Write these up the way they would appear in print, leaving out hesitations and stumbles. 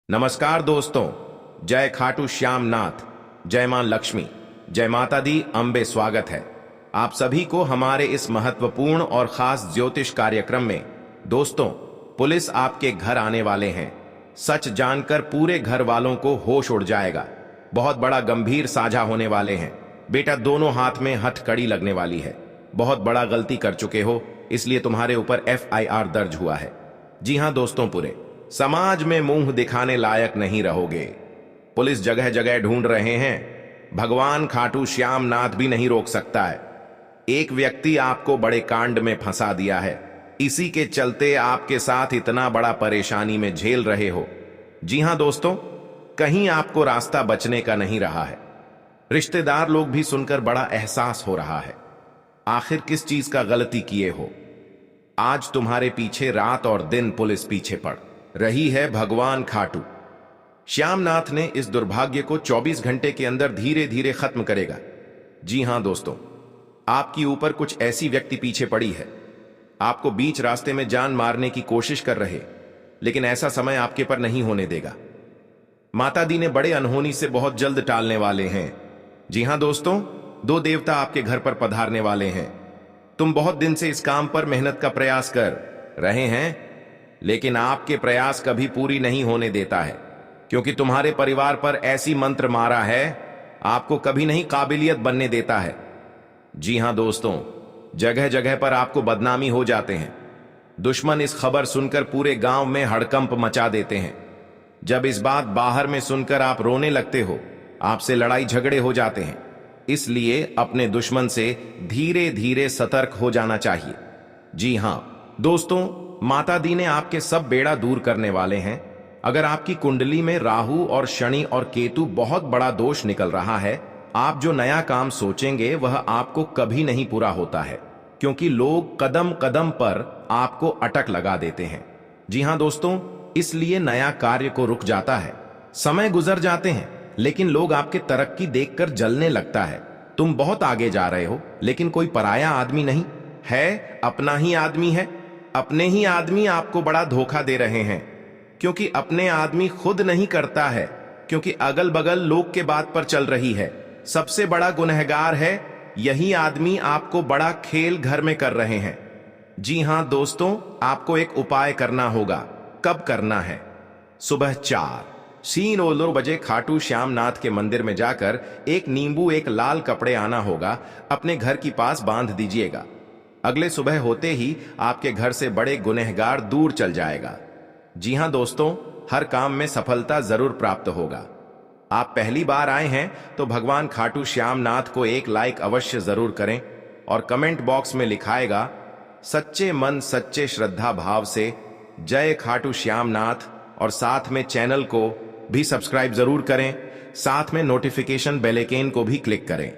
नमस्कार दोस्तों, जय खाटू श्याम नाथ, जय मां लक्ष्मी, जय माता दी अम्बे। स्वागत है आप सभी को हमारे इस महत्वपूर्ण और खास ज्योतिष कार्यक्रम में। दोस्तों, पुलिस आपके घर आने वाले हैं। सच जानकर पूरे घर वालों को होश उड़ जाएगा। बहुत बड़ा गंभीर साझा होने वाले हैं। बेटा, दोनों हाथ में हथकड़ी लगने वाली है। बहुत बड़ा गलती कर चुके हो, इसलिए तुम्हारे ऊपर FIR दर्ज हुआ है। जी हां दोस्तों, पूरे समाज में मुंह दिखाने लायक नहीं रहोगे। पुलिस जगह जगह ढूंढ रहे हैं। भगवान खाटू श्याम नाथ भी नहीं रोक सकता है। एक व्यक्ति आपको बड़े कांड में फंसा दिया है। इसी के चलते आपके साथ इतना बड़ा परेशानी में झेल रहे हो। जी हां दोस्तों, कहीं आपको रास्ता बचने का नहीं रहा है। रिश्तेदार लोग भी सुनकर बड़ा एहसास हो रहा है। आखिर किस चीज का गलती किए हो? आज तुम्हारे पीछे रात और दिन पुलिस पीछे पड़ रही है। भगवान खाटू श्यामनाथ ने इस दुर्भाग्य को 24 घंटे के अंदर धीरे धीरे खत्म करेगा। जी हां दोस्तों, आपकी ऊपर कुछ ऐसी व्यक्ति पीछे पड़ी है। आपको बीच रास्ते में जान मारने की कोशिश कर रहे, लेकिन ऐसा समय आपके पर नहीं होने देगा। माता दी ने बड़े अनहोनी से बहुत जल्द टालने वाले हैं। जी हां दोस्तों, 2 देवता आपके घर पर पधारने वाले हैं। तुम बहुत दिन से इस काम पर मेहनत का प्रयास कर रहे हैं, लेकिन आपके प्रयास कभी पूरी नहीं होने देता है, क्योंकि तुम्हारे परिवार पर ऐसी मंत्र मारा है, आपको कभी नहीं काबिलियत बनने देता है। जी हां दोस्तों, जगह जगह पर आपको बदनामी हो जाते हैं। दुश्मन इस खबर सुनकर पूरे गांव में हड़कंप मचा देते हैं। जब इस बात बाहर में सुनकर आप रोने लगते हो, आपसे लड़ाई झगड़े हो जाते हैं। इसलिए अपने दुश्मन से धीरे धीरे सतर्क हो जाना चाहिए। जी हां दोस्तों, माता दी ने आपके सब बेड़ा दूर करने वाले हैं। अगर आपकी कुंडली में राहु और शनि और केतु बहुत बड़ा दोष निकल रहा है, आप जो नया काम सोचेंगे वह आपको कभी नहीं पूरा होता है, क्योंकि लोग कदम कदम पर आपको अटक लगा देते हैं। जी हां दोस्तों, इसलिए नया कार्य को रुक जाता है। समय गुजर जाते हैं, लेकिन लोग आपके तरक्की देखकर जलने लगता है। तुम बहुत आगे जा रहे हो, लेकिन कोई पराया आदमी नहीं है, अपना ही आदमी है। अपने ही आदमी आपको बड़ा धोखा दे रहे हैं, क्योंकि अपने आदमी खुद नहीं करता है, क्योंकि अगल बगल लोग के बात पर चल रही है। सबसे बड़ा गुनहगार है यही आदमी। आपको बड़ा खेल घर में कर रहे हैं। जी हां दोस्तों, आपको एक उपाय करना होगा। कब करना है? सुबह 4 बजे खाटू श्यामनाथ के मंदिर में जाकर एक नींबू, एक लाल कपड़े आना होगा, अपने घर की पास बांध दीजिएगा। अगले सुबह होते ही आपके घर से बड़े गुनहगार दूर चल जाएगा। जी हां दोस्तों, हर काम में सफलता जरूर प्राप्त होगा। आप पहली बार आए हैं तो भगवान खाटू श्यामनाथ को एक लाइक अवश्य जरूर करें और कमेंट बॉक्स में लिखाएगा सच्चे मन सच्चे श्रद्धा भाव से जय खाटू श्यामनाथ, और साथ में चैनल को भी सब्सक्राइब जरूर करें। साथ में नोटिफिकेशन बेल आइकन को भी क्लिक करें।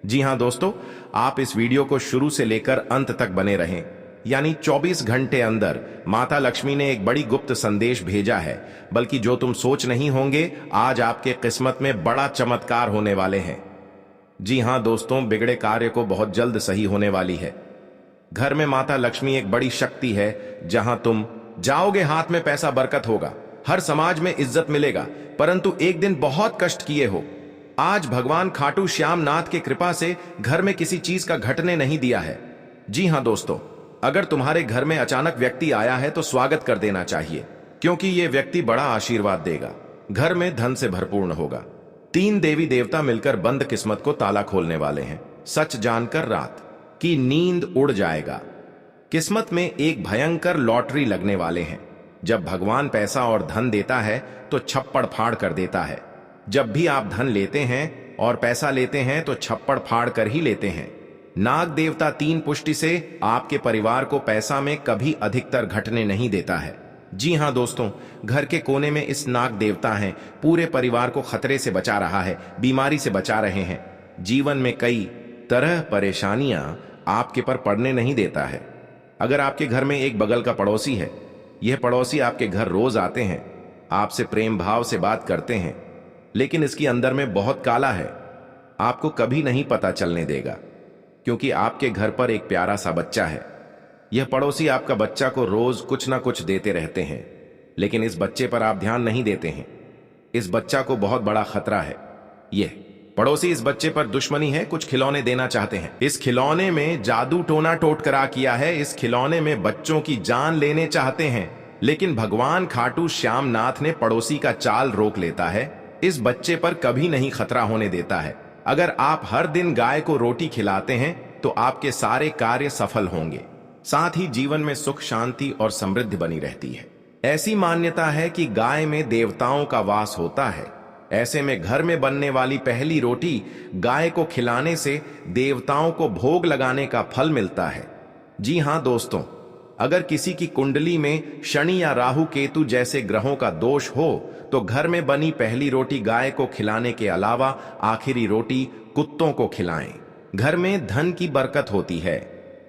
जी हां दोस्तों, आप इस वीडियो को शुरू से लेकर अंत तक बने रहें। यानी 24 घंटे अंदर माता लक्ष्मी ने एक बड़ी गुप्त संदेश भेजा है। बल्कि जो तुम सोच नहीं होंगे, आज आपके किस्मत में बड़ा चमत्कार होने वाले हैं। जी हां दोस्तों, बिगड़े कार्य को बहुत जल्द सही होने वाली है। घर में माता लक्ष्मी एक बड़ी शक्ति है। जहां तुम जाओगे, हाथ में पैसा बरकत होगा, हर समाज में इज्जत मिलेगा। परंतु एक दिन बहुत कष्ट किए हो। आज भगवान खाटू श्यामनाथ की कृपा से घर में किसी चीज का घटने नहीं दिया है। जी हां दोस्तों, अगर तुम्हारे घर में अचानक व्यक्ति आया है तो स्वागत कर देना चाहिए, क्योंकि यह व्यक्ति बड़ा आशीर्वाद देगा। घर में धन से भरपूर्ण होगा। 3 देवी देवता मिलकर बंद किस्मत को ताला खोलने वाले हैं। सच जानकर रात की नींद उड़ जाएगा। किस्मत में एक भयंकर लॉटरी लगने वाले हैं। जब भगवान पैसा और धन देता है तो छप्पड़ फाड़ कर देता है। जब भी आप धन लेते हैं और पैसा लेते हैं तो छप्पड़ फाड़ कर ही लेते हैं। नाग देवता 3 पुष्टि से आपके परिवार को पैसा में कभी अधिकतर घटने नहीं देता है। जी हां दोस्तों, घर के कोने में इस नाग देवता हैं। पूरे परिवार को खतरे से बचा रहा है, बीमारी से बचा रहे हैं। जीवन में कई तरह परेशानियां आपके पर पड़ने नहीं देता है। अगर आपके घर में एक बगल का पड़ोसी है, यह पड़ोसी आपके घर रोज आते हैं, आपसे प्रेम भाव से बात करते हैं, लेकिन इसके अंदर में बहुत काला है। आपको कभी नहीं पता चलने देगा, क्योंकि आपके घर पर एक प्यारा सा बच्चा है। यह पड़ोसी आपका बच्चा को रोज कुछ ना कुछ देते रहते हैं। लेकिन इस बच्चे पर आप ध्यान नहीं देते हैं। इस बच्चा को बहुत बड़ा खतरा है। यह पड़ोसी इस बच्चे पर दुश्मनी है, कुछ खिलौने देना चाहते हैं। इस खिलौने में जादू टोना टोटकरा किया है। इस खिलौने में बच्चों की जान लेने चाहते हैं, लेकिन भगवान खाटू श्यामनाथ ने पड़ोसी का चाल रोक लेता है। इस बच्चे पर कभी नहीं खतरा होने देता है। अगर आप हर दिन गाय को रोटी खिलाते हैं तो आपके सारे कार्य सफल होंगे, साथ ही जीवन में सुख शांति और समृद्धि बनी रहती है। ऐसी मान्यता है कि गाय में देवताओं का वास होता है। ऐसे में घर में बनने वाली पहली रोटी गाय को खिलाने से देवताओं को भोग लगाने का फल मिलता है। जी हां दोस्तों, अगर किसी की कुंडली में शनि या राहु केतु जैसे ग्रहों का दोष हो तो घर में बनी पहली रोटी गाय को खिलाने के अलावा आखिरी रोटी कुत्तों को खिलाएं। घर में धन की बरकत होती है।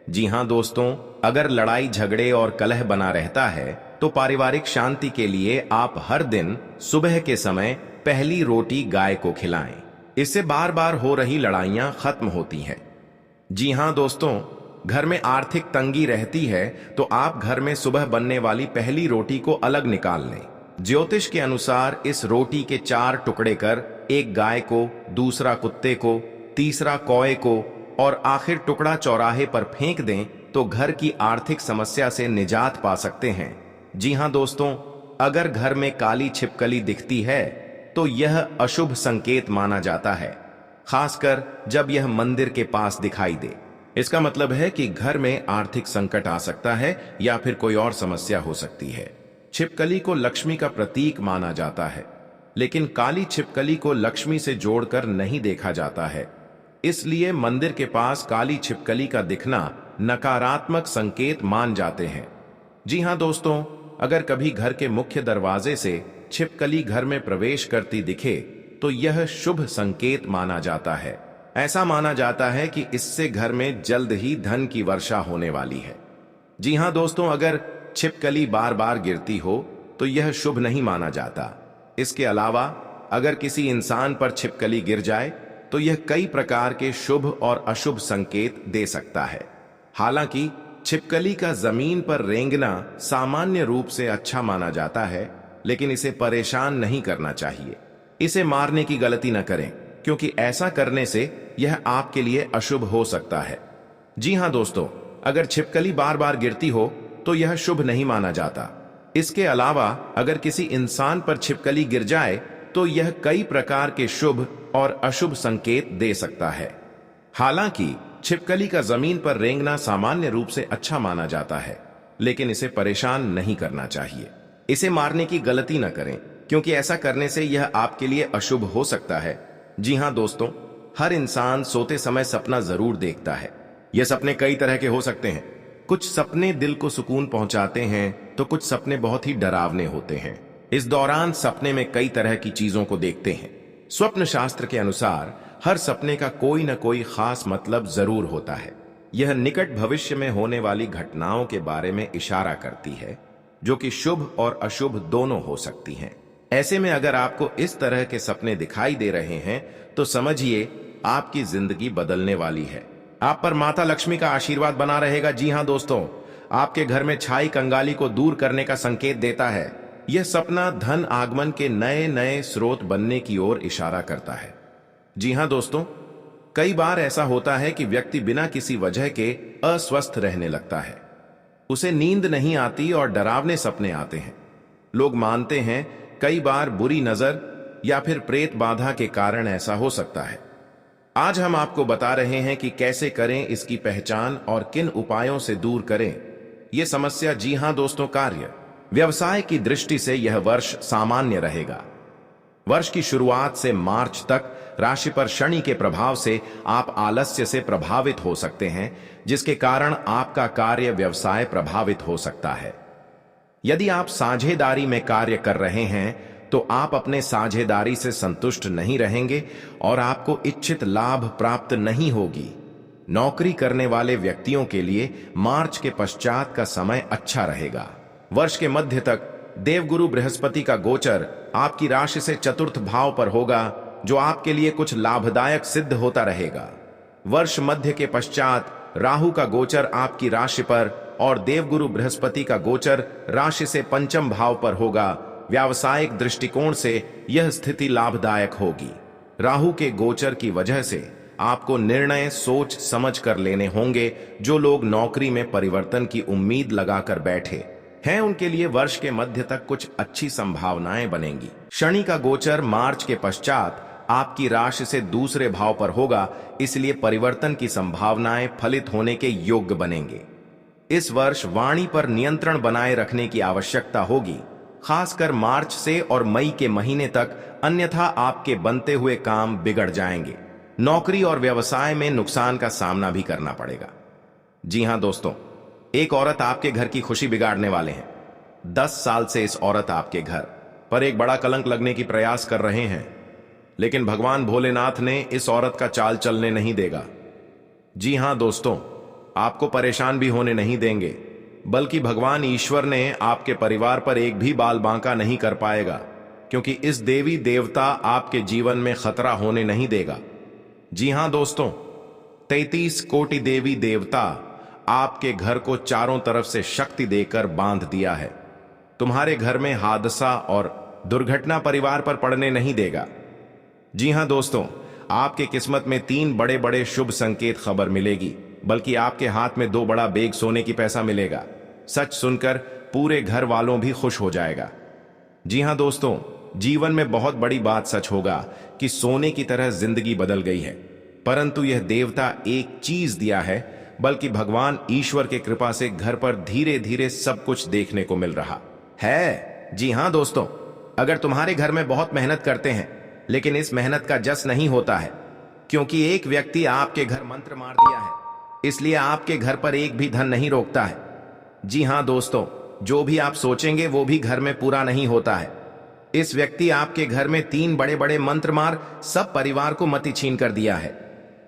जी हां दोस्तों, अगर लड़ाई झगड़े और कलह बना रहता है तो पारिवारिक शांति के लिए आप हर दिन सुबह के समय पहली रोटी गाय को खिलाएं। इससे बार बार हो रही लड़ाइयां खत्म होती हैं। जी हां दोस्तों, घर में आर्थिक तंगी रहती है तो आप घर में सुबह बनने वाली पहली रोटी को अलग निकाल लें। ज्योतिष के अनुसार इस रोटी के 4 टुकड़े कर, एक गाय को, दूसरा कुत्ते को, तीसरा कौए को और आखिर टुकड़ा चौराहे पर फेंक दें तो घर की आर्थिक समस्या से निजात पा सकते हैं। जी हां दोस्तों, अगर घर में काली छिपकली दिखती है तो यह अशुभ संकेत माना जाता है, खासकर जब यह मंदिर के पास दिखाई दे। इसका मतलब है कि घर में आर्थिक संकट आ सकता है या फिर कोई और समस्या हो सकती है। छिपकली को लक्ष्मी का प्रतीक माना जाता है, लेकिन काली छिपकली को लक्ष्मी से जोड़कर नहीं देखा जाता है। इसलिए मंदिर के पास काली छिपकली का दिखना नकारात्मक संकेत मान जाते हैं। जी हां दोस्तों, अगर कभी घर के मुख्य दरवाजे से छिपकली घर में प्रवेश करती दिखे तो यह शुभ संकेत माना जाता है। ऐसा माना जाता है कि इससे घर में जल्द ही धन की वर्षा होने वाली है। जी हां दोस्तों, अगर छिपकली बार बार गिरती हो तो यह शुभ नहीं माना जाता। इसके अलावा अगर किसी इंसान पर छिपकली गिर जाए तो यह कई प्रकार के शुभ और अशुभ संकेत दे सकता है। हालांकि छिपकली का जमीन पर रेंगना सामान्य रूप से अच्छा माना जाता है, लेकिन इसे परेशान नहीं करना चाहिए। इसे मारने की गलती न करें, क्योंकि ऐसा करने से यह आपके लिए अशुभ हो सकता है। जी हां दोस्तों, अगर छिपकली बार बार गिरती हो तो यह शुभ नहीं माना जाता। इसके अलावा अगर किसी इंसान पर छिपकली गिर जाए तो यह कई प्रकार के शुभ और अशुभ संकेत दे सकता है। हालांकि छिपकली का जमीन पर रेंगना सामान्य रूप से अच्छा माना जाता है, लेकिन इसे परेशान नहीं करना चाहिए। इसे मारने की गलती न करें, क्योंकि ऐसा करने से यह आपके लिए अशुभ हो सकता है। जी हां दोस्तों, हर इंसान सोते समय सपना जरूर देखता है। यह सपने कई तरह के हो सकते हैं। कुछ सपने दिल को सुकून पहुंचाते हैं तो कुछ सपने बहुत ही डरावने होते हैं। इस दौरान सपने में कई तरह की चीजों को देखते हैं। स्वप्न शास्त्र के अनुसार हर सपने का कोई न कोई खास मतलब जरूर होता है। यह निकट भविष्य में होने वाली घटनाओं के बारे में इशारा करती है, जो कि शुभ और अशुभ दोनों हो सकती हैं। ऐसे में अगर आपको इस तरह के सपने दिखाई दे रहे हैं तो समझिए आपकी जिंदगी बदलने वाली है। आप पर माता लक्ष्मी का आशीर्वाद बना रहेगा। जी हां दोस्तों, आपके घर में छाई कंगाली को दूर करने का संकेत देता है। यह सपना धन आगमन के नए नए स्रोत बनने की ओर इशारा करता है। जी हां दोस्तों, कई बार ऐसा होता है कि व्यक्ति बिना किसी वजह के अस्वस्थ रहने लगता है। उसे नींद नहीं आती और डरावने सपने आते हैं। लोग मानते हैं कई बार बुरी नजर या फिर प्रेत बाधा के कारण ऐसा हो सकता है। आज हम आपको बता रहे हैं कि कैसे करें इसकी पहचान और किन उपायों से दूर करें यह समस्या। जी हां दोस्तों, कार्य व्यवसाय की दृष्टि से यह वर्ष सामान्य रहेगा। वर्ष की शुरुआत से मार्च तक राशि पर शनि के प्रभाव से आप आलस्य से प्रभावित हो सकते हैं, जिसके कारण आपका कार्य व्यवसाय प्रभावित हो सकता है। यदि आप साझेदारी में कार्य कर रहे हैं तो आप अपने साझेदारी से संतुष्ट नहीं रहेंगे और आपको इच्छित लाभ प्राप्त नहीं होगी। नौकरी करने वाले व्यक्तियों के लिए मार्च के पश्चात का समय अच्छा रहेगा। वर्ष के मध्य तक देवगुरु बृहस्पति का गोचर आपकी राशि से चतुर्थ भाव पर होगा, जो आपके लिए कुछ लाभदायक सिद्ध होता रहेगा। वर्ष मध्य के पश्चात राहु का गोचर आपकी राशि पर और देवगुरु बृहस्पति का गोचर राशि से पंचम भाव पर होगा। व्यावसायिक दृष्टिकोण से यह स्थिति लाभदायक होगी। राहु के गोचर की वजह से आपको निर्णय सोच समझ कर लेने होंगे। जो लोग नौकरी में परिवर्तन की उम्मीद लगाकर बैठे हैं उनके लिए वर्ष के मध्य तक कुछ अच्छी संभावनाएं बनेंगी। शनि का गोचर मार्च के पश्चात आपकी राशि से दूसरे भाव पर होगा, इसलिए परिवर्तन की संभावनाएं फलित होने के योग्य बनेंगे। इस वर्ष वाणी पर नियंत्रण बनाए रखने की आवश्यकता होगी, खासकर मार्च से और मई के महीने तक, अन्यथा आपके बनते हुए काम बिगड़ जाएंगे। नौकरी और व्यवसाय में नुकसान का सामना भी करना पड़ेगा। जी हां दोस्तों, एक औरत आपके घर की खुशी बिगाड़ने वाले हैं। 10 साल से इस औरत आपके घर पर एक बड़ा कलंक लगने की प्रयास कर रहे हैं, लेकिन भगवान भोलेनाथ ने इस औरत का चाल चलने नहीं देगा। जी हां दोस्तों, आपको परेशान भी होने नहीं देंगे, बल्कि भगवान ईश्वर ने आपके परिवार पर एक भी बाल बांका नहीं कर पाएगा, क्योंकि इस देवी देवता आपके जीवन में खतरा होने नहीं देगा। जी हां दोस्तों, 33 कोटि देवी देवता आपके घर को चारों तरफ से शक्ति देकर बांध दिया है। तुम्हारे घर में हादसा और दुर्घटना परिवार पर पड़ने नहीं देगा। जी हां दोस्तों, आपके किस्मत में 3 बड़े बड़े शुभ संकेत खबर मिलेगी, बल्कि आपके हाथ में 2 बड़ा बेग सोने की पैसा मिलेगा। सच सुनकर पूरे घर वालों भी खुश हो जाएगा। जी हां दोस्तों, जीवन में बहुत बड़ी बात सच होगा कि सोने की तरह जिंदगी बदल गई है, परंतु यह देवता एक चीज दिया है, बल्कि भगवान ईश्वर के कृपा से घर पर धीरे धीरे सब कुछ देखने को मिल रहा है। जी हां दोस्तों, अगर तुम्हारे घर में बहुत मेहनत करते हैं, लेकिन इस मेहनत का जस नहीं होता है, क्योंकि एक व्यक्ति आपके घर मंत्र मार दिया है, इसलिए आपके घर पर एक भी धन नहीं रोकता है। जी हां दोस्तों, जो भी आप सोचेंगे वो भी घर में पूरा नहीं होता है। इस व्यक्ति आपके घर में 3 बड़े बड़े मंत्र मार सब परिवार को मति छीन कर दिया है।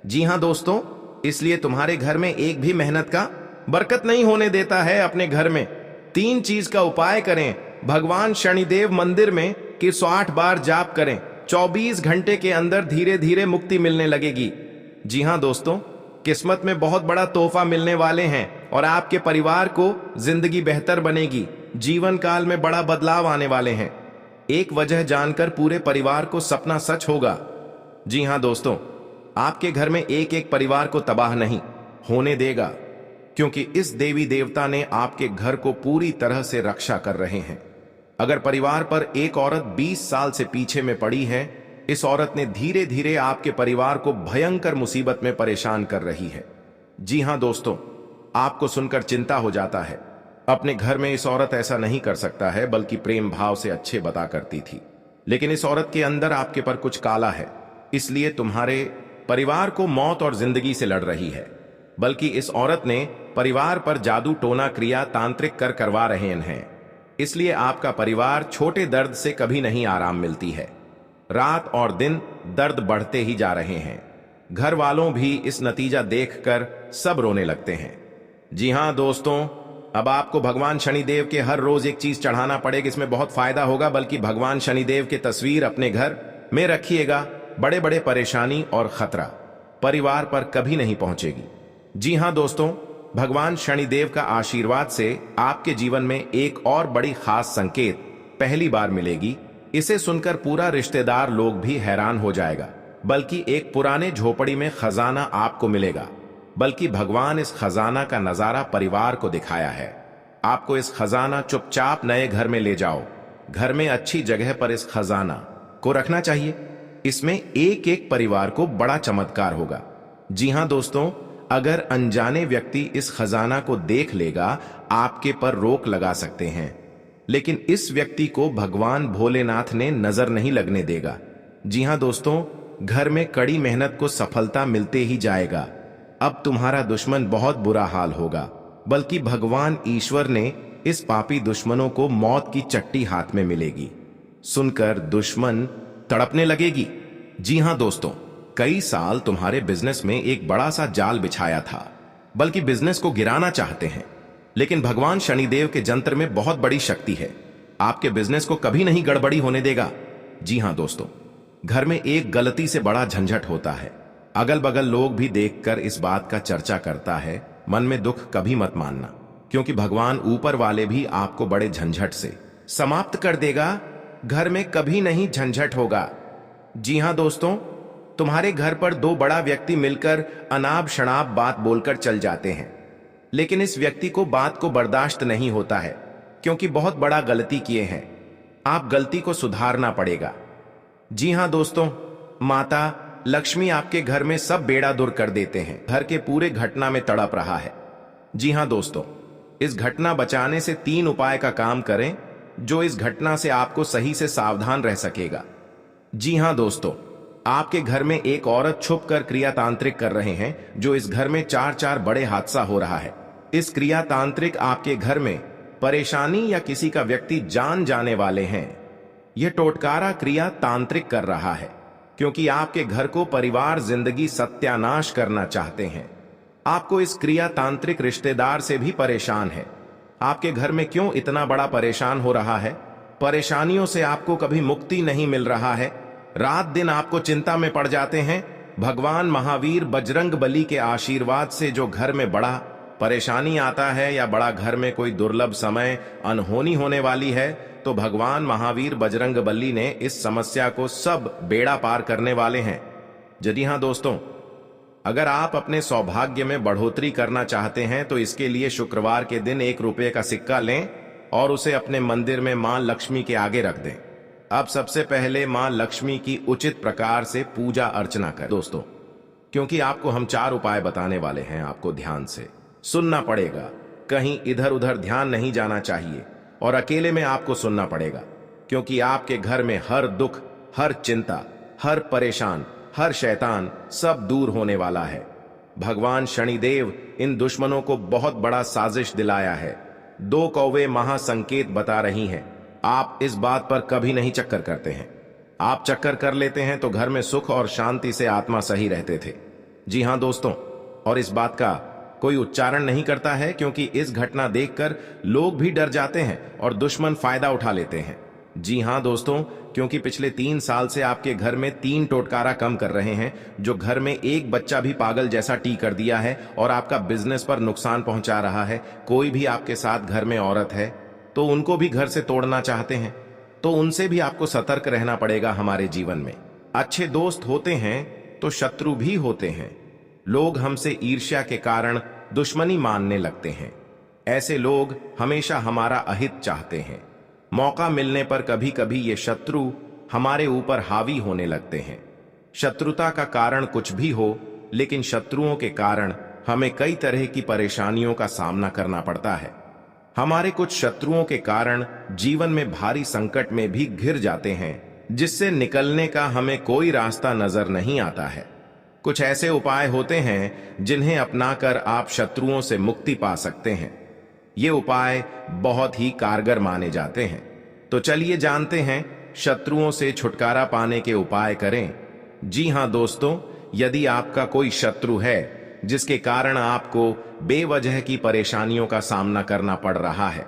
जी हां दोस्तों, इसलिए तुम्हारे घर में एक भी मेहनत का बरकत नहीं होने देता है। अपने घर में 3 चीज का उपाय करें। भगवान शनिदेव मंदिर में कि 108 बार जाप करें। 24 घंटे के अंदर धीरे धीरे मुक्ति मिलने लगेगी। जी हां दोस्तों, किस्मत में बहुत बड़ा तोहफा मिलने वाले हैं और आपके परिवार को जिंदगी बेहतर बनेगी। जीवन काल में बड़ा बदलाव आने वाले हैं। एक वजह जानकर पूरे परिवार को सपना सच होगा। जी हां दोस्तों, आपके घर में एक एक परिवार को तबाह नहीं होने देगा, क्योंकि इस देवी देवता ने आपके घर को पूरी तरह से रक्षा कर रहे हैं। अगर परिवार पर एक औरत 20 साल से पीछे में पड़ी है, इस औरत ने धीरे धीरे आपके परिवार को भयंकर मुसीबत में परेशान कर रही है। जी हां दोस्तों, आपको सुनकर चिंता हो जाता है। अपने घर में इस औरत ऐसा नहीं कर सकता है, बल्कि प्रेम भाव से अच्छे बता करती थी, लेकिन इस औरत के अंदर आपके पर कुछ काला है, इसलिए तुम्हारे परिवार को मौत और जिंदगी से लड़ रही है। बल्कि इस औरत ने परिवार पर जादू टोना क्रिया तांत्रिक कर करवा रहे हैं, इसलिए आपका परिवार छोटे दर्द से कभी नहीं आराम मिलती है। रात और दिन दर्द बढ़ते ही जा रहे हैं। घर वालों भी इस नतीजा देखकर सब रोने लगते हैं। जी हां दोस्तों, अब आपको भगवान शनिदेव के हर रोज एक चीज चढ़ाना पड़ेगा। इसमें बहुत फायदा होगा, बल्कि भगवान शनिदेव की तस्वीर अपने घर में रखिएगा। बड़े बड़े परेशानी और खतरा परिवार पर कभी नहीं पहुंचेगी। जी हां दोस्तों, भगवान शनिदेव का आशीर्वाद से आपके जीवन में एक और बड़ी खास संकेत पहली बार मिलेगी। इसे सुनकर पूरा रिश्तेदार लोग भी हैरान हो जाएगा। बल्कि एक पुराने झोपड़ी में खजाना आपको मिलेगा, बल्कि भगवान इस खजाना का नजारा परिवार को दिखाया है। आपको इस खजाना चुपचाप नए घर में ले जाओ। घर में अच्छी जगह पर इस खजाना को रखना चाहिए। इसमें एक एक परिवार को बड़ा चमत्कार होगा। जी हां दोस्तों, अगर अनजाने व्यक्ति इस खजाना को देख लेगा, आपके पर रोक लगा सकते हैं, लेकिन इस व्यक्ति को भगवान भोलेनाथ ने नजर नहीं लगने देगा। जी हां दोस्तों, घर में कड़ी मेहनत को सफलता मिलते ही जाएगा। अब तुम्हारा दुश्मन बहुत बुरा हाल होगा, बल्कि भगवान ईश्वर ने इस पापी दुश्मनों को मौत की चट्टी हाथ में मिलेगी। सुनकर दुश्मन तड़पने लगेगी। जी हां दोस्तों, कई साल तुम्हारे बिजनेस में एक बड़ा सा जाल बिछाया था, बल्कि बिजनेस को गिराना चाहते हैं, लेकिन भगवान शनिदेव के जंत्र में बहुत बड़ी शक्ति है। आपके बिजनेस को कभी नहीं गड़बड़ी होने देगा। जी हां दोस्तों, घर में एक गलती से बड़ा झंझट होता है। अगल बगल लोग भी देखकर इस बात का चर्चा करता है। मन में दुख कभी मत मानना। क्योंकि भगवान ऊपर वाले भी आपको बड़े झंझट से समाप्त कर देगा। घर में कभी नहीं झंझट होगा। जी हां दोस्तों, तुम्हारे घर पर दो बड़ा व्यक्ति मिलकर अनाप शनाप बात बोलकर चल जाते हैं, लेकिन इस व्यक्ति को बात को बर्दाश्त नहीं होता है क्योंकि बहुत बड़ा गलती किए हैं। आप गलती को सुधारना पड़ेगा। जी हां दोस्तों, माता लक्ष्मी आपके घर में सब बेड़ा दूर कर देते हैं। घर के पूरे घटना में तड़प रहा है। जी हां दोस्तों, इस घटना बचाने से 3 उपाय का काम करें जो इस घटना से आपको सही से सावधान रह सकेगा। जी हां दोस्तों, आपके घर में एक औरत छुपकर क्रिया तांत्रिक कर रहे हैं जो इस घर में 4 बड़े हादसा हो रहा है। इस क्रिया तांत्रिक आपके घर में परेशानी या किसी का व्यक्ति जान जाने वाले हैं। यह टोटकारा क्रिया तांत्रिक कर रहा है क्योंकि आपके घर को परिवार जिंदगी सत्यानाश करना चाहते हैं। आपको इस क्रिया तांत्रिक रिश्तेदार से भी परेशान है। आपके घर में क्यों इतना बड़ा परेशान हो रहा है? परेशानियों से आपको कभी मुक्ति नहीं मिल रहा है। रात दिन आपको चिंता में पड़ जाते हैं। भगवान महावीर बजरंग बली के आशीर्वाद से जो घर में बड़ा परेशानी आता है या बड़ा घर में कोई दुर्लभ समय अनहोनी होने वाली है, तो भगवान महावीर बजरंग बली ने इस समस्या को सब बेड़ा पार करने वाले हैं। जी हां दोस्तों, अगर आप अपने सौभाग्य में बढ़ोतरी करना चाहते हैं तो इसके लिए शुक्रवार के दिन 1 रुपये का सिक्का लें और उसे अपने मंदिर में मां लक्ष्मी के आगे रख दें। अब सबसे पहले मां लक्ष्मी की उचित प्रकार से पूजा अर्चना करें दोस्तों, क्योंकि आपको हम 4 उपाय बताने वाले हैं। आपको ध्यान से सुनना पड़ेगा, कहीं इधर उधर ध्यान नहीं जाना चाहिए और अकेले में आपको सुनना पड़ेगा, क्योंकि आपके घर में हर दुख, हर चिंता, हर परेशान, हर शैतान सब दूर होने वाला है। भगवान शनिदेव इन दुश्मनों को बहुत बड़ा साजिश दिलाया है। 2 कौवे महासंकेत बता रही हैं। आप इस बात पर कभी नहीं चक्कर करते हैं। आप चक्कर कर लेते हैं तो घर में सुख और शांति से आत्मा सही रहते थे। जी हां दोस्तों, और इस बात का कोई उच्चारण नहीं करता है क्योंकि इस घटना देखकर लोग भी डर जाते हैं और दुश्मन फायदा उठा लेते हैं। जी हां दोस्तों, क्योंकि पिछले 3 साल से आपके घर में 3 टोटकारा कम कर रहे हैं जो घर में एक बच्चा भी पागल जैसा टी कर दिया है और आपका बिजनेस पर नुकसान पहुंचा रहा है। कोई भी आपके साथ घर में औरत है तो उनको भी घर से तोड़ना चाहते हैं, तो उनसे भी आपको सतर्क रहना पड़ेगा। हमारे जीवन में अच्छे दोस्त होते हैं तो शत्रु भी होते हैं। लोग हमसे ईर्ष्या के कारण दुश्मनी मानने लगते हैं। ऐसे लोग हमेशा हमारा अहित चाहते हैं। मौका मिलने पर कभी कभी ये शत्रु हमारे ऊपर हावी होने लगते हैं। शत्रुता का कारण कुछ भी हो, लेकिन शत्रुओं के कारण हमें कई तरह की परेशानियों का सामना करना पड़ता है। हमारे कुछ शत्रुओं के कारण जीवन में भारी संकट में भी घिर जाते हैं, जिससे निकलने का हमें कोई रास्ता नजर नहीं आता है। कुछ ऐसे उपाय होते हैं जिन्हें अपनाकर आप शत्रुओं से मुक्ति पा सकते हैं। ये उपाय बहुत ही कारगर माने जाते हैं। तो चलिए जानते हैं शत्रुओं से छुटकारा पाने के उपाय करें। जी हां दोस्तों, यदि आपका कोई शत्रु है जिसके कारण आपको बेवजह की परेशानियों का सामना करना पड़ रहा है,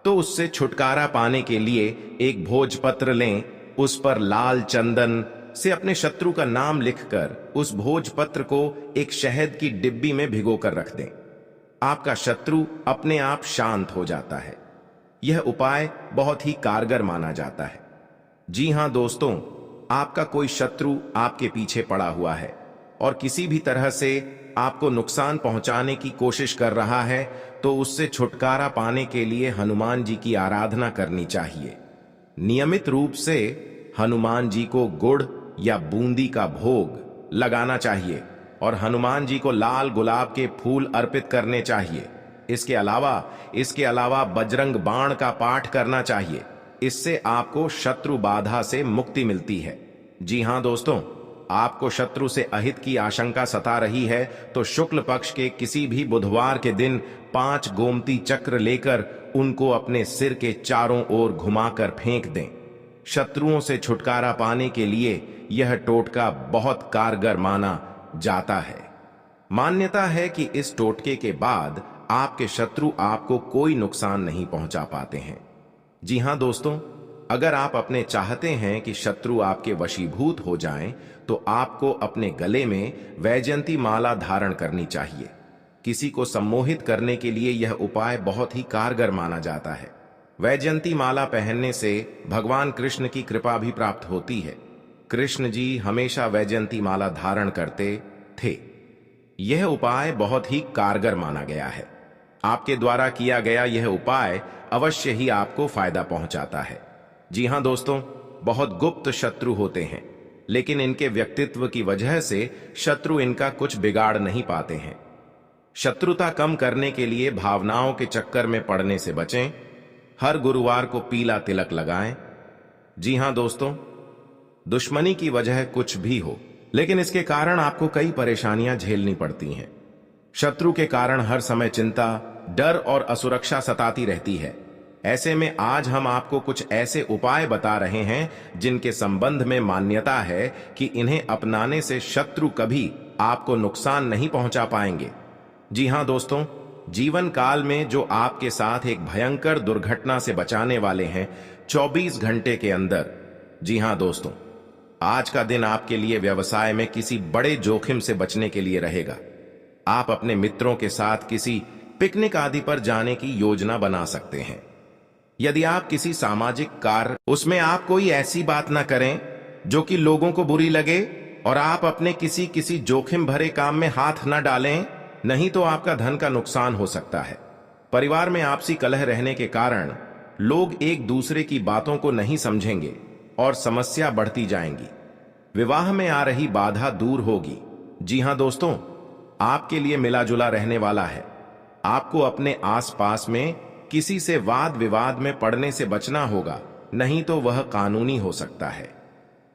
तो उससे छुटकारा पाने के लिए एक भोजपत्र लें। उस पर लाल चंदन से अपने शत्रु का नाम लिखकर उस भोजपत्र को एक शहद की डिब्बी में भिगोकर रख दें। आपका शत्रु अपने आप शांत हो जाता है। यह उपाय बहुत ही कारगर माना जाता है। जी हां दोस्तों, आपका कोई शत्रु आपके पीछे पड़ा हुआ है और किसी भी तरह से आपको नुकसान पहुंचाने की कोशिश कर रहा है, तो उससे छुटकारा पाने के लिए हनुमान जी की आराधना करनी चाहिए। नियमित रूप से हनुमान जी को गुड़ या बूंदी का भोग लगाना चाहिए और हनुमान जी को लाल गुलाब के फूल अर्पित करने चाहिए। इसके अलावा बजरंग बाण का पाठ करना चाहिए। इससे आपको शत्रु बाधा से मुक्ति मिलती है। जी हां दोस्तों, आपको शत्रु से अहित की आशंका सता रही है तो शुक्ल पक्ष के किसी भी बुधवार के दिन 5 गोमती चक्र लेकर उनको अपने सिर के चारों ओर घुमाकर फेंक दें। शत्रुओं से छुटकारा पाने के लिए यह टोटका बहुत कारगर माना जाता है। मान्यता है कि इस टोटके के बाद आपके शत्रु आपको कोई नुकसान नहीं पहुंचा पाते हैं। जी हां दोस्तों, अगर आप अपने चाहते हैं कि शत्रु आपके वशीभूत हो जाएं, तो आपको अपने गले में वैजयंती माला धारण करनी चाहिए। किसी को सम्मोहित करने के लिए यह उपाय बहुत ही कारगर माना जाता है। वैजयंती माला पहनने से भगवान कृष्ण की कृपा भी प्राप्त होती है। कृष्ण जी हमेशा वैजयंती माला धारण करते थे। यह उपाय बहुत ही कारगर माना गया है। आपके द्वारा किया गया यह उपाय अवश्य ही आपको फायदा पहुंचाता है। जी हां दोस्तों, बहुत गुप्त शत्रु होते हैं, लेकिन इनके व्यक्तित्व की वजह से शत्रु इनका कुछ बिगाड़ नहीं पाते हैं। शत्रुता कम करने के लिए भावनाओं के चक्कर में पड़ने से बचें। हर गुरुवार को पीला तिलक लगाएं। जी हां दोस्तों, दुश्मनी की वजह कुछ भी हो, लेकिन इसके कारण आपको कई परेशानियां झेलनी पड़ती हैं। शत्रु के कारण हर समय चिंता, डर और असुरक्षा सताती रहती है। ऐसे में आज हम आपको कुछ ऐसे उपाय बता रहे हैं जिनके संबंध में मान्यता है कि इन्हें अपनाने से शत्रु कभी आपको नुकसान नहीं पहुंचा पाएंगे। जी हां दोस्तों, जीवन काल में जो आपके साथ एक भयंकर दुर्घटना से बचाने वाले हैं 24 घंटे के अंदर। जी हां दोस्तों, आज का दिन आपके लिए व्यवसाय में किसी बड़े जोखिम से बचने के लिए रहेगा। आप अपने मित्रों के साथ किसी पिकनिक आदि पर जाने की योजना बना सकते हैं। यदि आप किसी सामाजिक कार्य, उसमें आप कोई ऐसी बात ना करें जो कि लोगों को बुरी लगे, और आप अपने किसी जोखिम भरे काम में हाथ ना डालें, नहीं तो आपका धन का नुकसान हो सकता है। परिवार में आपसी कलह रहने के कारण लोग एक दूसरे की बातों को नहीं समझेंगे और समस्या बढ़ती जाएंगी। विवाह में आ रही बाधा दूर होगी। जी हां दोस्तों, आपके लिए मिला जुला रहने वाला है। आपको अपने आसपास में किसी से वाद विवाद में पड़ने से बचना होगा, नहीं तो वह कानूनी हो सकता है।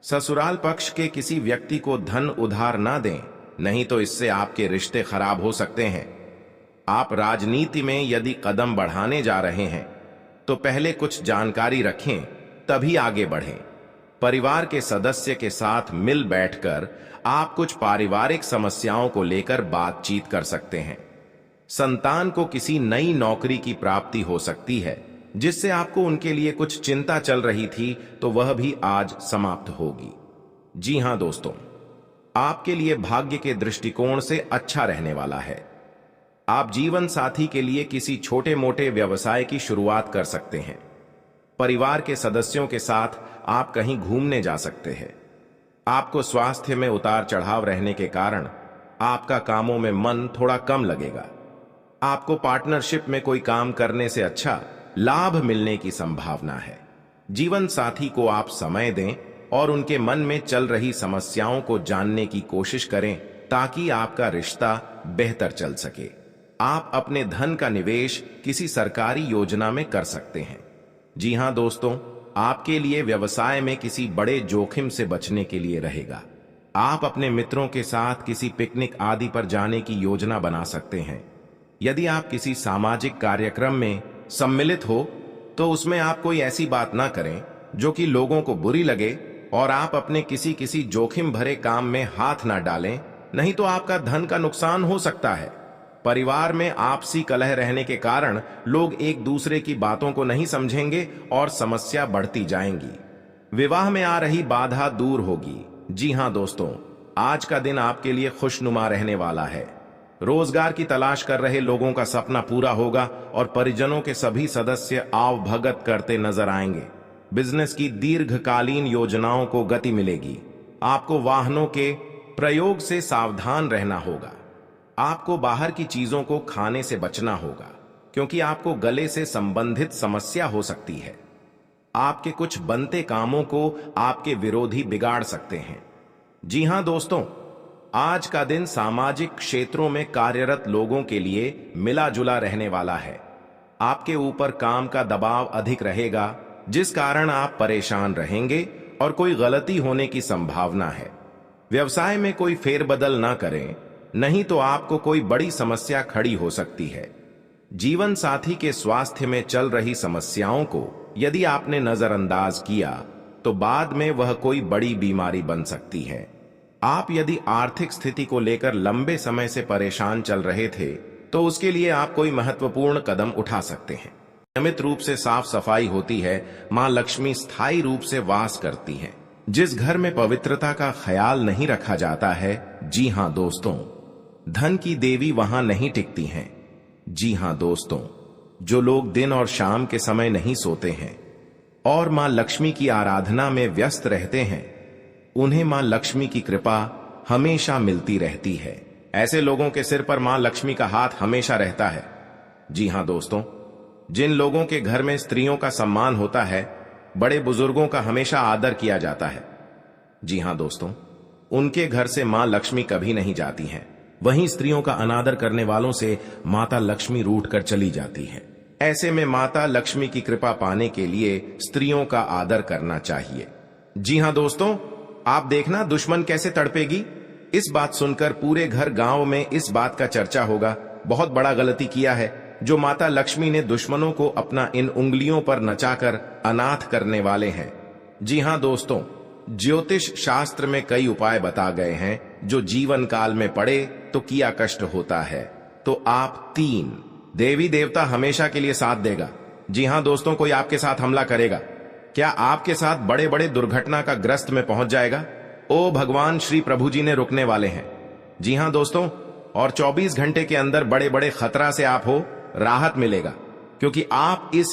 ससुराल पक्ष के किसी व्यक्ति को धन उधार ना दें, नहीं तो इससे आपके रिश्ते खराब हो सकते हैं। आप राजनीति में यदि कदम बढ़ाने जा रहे हैं तो पहले कुछ जानकारी रखें, तभी आगे बढ़ें। परिवार के सदस्य के साथ मिल बैठकर आप कुछ पारिवारिक समस्याओं को लेकर बातचीत कर सकते हैं। संतान को किसी नई नौकरी की प्राप्ति हो सकती है, जिससे आपको उनके लिए कुछ चिंता चल रही थी, तो वह भी आज समाप्त होगी। जी हां दोस्तों, आपके लिए भाग्य के दृष्टिकोण से अच्छा रहने वाला है। आप जीवन साथी के लिए किसी छोटे मोटे व्यवसाय की शुरुआत कर सकते हैं। परिवार के सदस्यों के साथ आप कहीं घूमने जा सकते हैं। आपको स्वास्थ्य में उतार चढ़ाव रहने के कारण आपका कामों में मन थोड़ा कम लगेगा। आपको पार्टनरशिप में कोई काम करने से अच्छा लाभ मिलने की संभावना है। जीवन साथी को आप समय दें और उनके मन में चल रही समस्याओं को जानने की कोशिश करें, ताकि आपका रिश्ता बेहतर चल सके। आप अपने धन का निवेश किसी सरकारी योजना में कर सकते हैं। जी हां दोस्तों, आपके लिए व्यवसाय में किसी बड़े जोखिम से बचने के लिए रहेगा। आप अपने मित्रों के साथ किसी पिकनिक आदि पर जाने की योजना बना सकते हैं। यदि आप किसी सामाजिक कार्यक्रम में सम्मिलित हो, तो उसमें आप कोई ऐसी बात ना करें जो कि लोगों को बुरी लगे, और आप अपने किसी जोखिम भरे काम में हाथ ना डालें, नहीं तो आपका धन का नुकसान हो सकता है। परिवार में आपसी कलह रहने के कारण लोग एक दूसरे की बातों को नहीं समझेंगे और समस्या बढ़ती जाएंगी। विवाह में आ रही बाधा दूर होगी। जी हां दोस्तों, आज का दिन आपके लिए खुशनुमा रहने वाला है। रोजगार की तलाश कर रहे लोगों का सपना पूरा होगा और परिजनों के सभी सदस्य आवभगत करते नजर आएंगे। बिजनेस की दीर्घकालीन योजनाओं को गति मिलेगी। आपको वाहनों के प्रयोग से सावधान रहना होगा। आपको बाहर की चीजों को खाने से बचना होगा, क्योंकि आपको गले से संबंधित समस्या हो सकती है। आपके कुछ बनते कामों को आपके विरोधी बिगाड़ सकते हैं। जी हां दोस्तों, आज का दिन सामाजिक क्षेत्रों में कार्यरत लोगों के लिए मिला जुला रहने वाला है। आपके ऊपर काम का दबाव अधिक रहेगा, जिस कारण आप परेशान रहेंगे और कोई गलती होने की संभावना है। व्यवसाय में कोई फेरबदल ना करें, नहीं तो आपको कोई बड़ी समस्या खड़ी हो सकती है। जीवन साथी के स्वास्थ्य में चल रही समस्याओं को यदि आपने नजरअंदाज किया, तो बाद में वह कोई बड़ी बीमारी बन सकती है। आप यदि आर्थिक स्थिति को लेकर लंबे समय से परेशान चल रहे थे, तो उसके लिए आप कोई महत्वपूर्ण कदम उठा सकते हैं। नियमित रूप से साफ सफाई होती है, मां लक्ष्मी स्थायी रूप से वास करती हैं। जिस घर में पवित्रता का ख्याल नहीं रखा जाता है, जी हां दोस्तों, धन की देवी वहां नहीं टिकती हैं। जी हां दोस्तों, जो लोग दिन और शाम के समय नहीं सोते हैं और मां लक्ष्मी की आराधना में व्यस्त रहते हैं, उन्हें मां लक्ष्मी की कृपा हमेशा मिलती रहती है। ऐसे लोगों के सिर पर मां लक्ष्मी का हाथ हमेशा रहता है। जी हां दोस्तों, जिन लोगों के घर में स्त्रियों का सम्मान होता है, बड़े बुजुर्गों का हमेशा आदर किया जाता है, जी हां दोस्तों, उनके घर से मां लक्ष्मी कभी नहीं जाती हैं। वहीं स्त्रियों का अनादर करने वालों से माता लक्ष्मी रूठ कर चली जाती है। ऐसे में माता लक्ष्मी की कृपा पाने के लिए स्त्रियों का आदर करना चाहिए। जी हां दोस्तों, आप देखना दुश्मन कैसे तड़पेगी। इस बात सुनकर पूरे घर गांव में इस बात का चर्चा होगा, बहुत बड़ा गलती किया है जो माता लक्ष्मी ने दुश्मनों को अपना इन उंगलियों पर नचाकर अनाथ करने वाले हैं। जी हां दोस्तों, ज्योतिष शास्त्र में कई उपाय बता गए हैं जो जीवन काल में पड़े तो किया कष्ट होता है। तो आप 3 देवी देवता हमेशा के लिए साथ देगा। जी हां दोस्तों, कोई आपके साथ हमला करेगा, क्या आपके साथ बड़े बड़े दुर्घटना का ग्रस्त में पहुंच जाएगा? ओ भगवान श्री प्रभु जी ने रुकने वाले हैं। जी हां दोस्तों, और 24 घंटे के अंदर बड़े बड़े खतरा से आप हो राहत मिलेगा, क्योंकि आप इस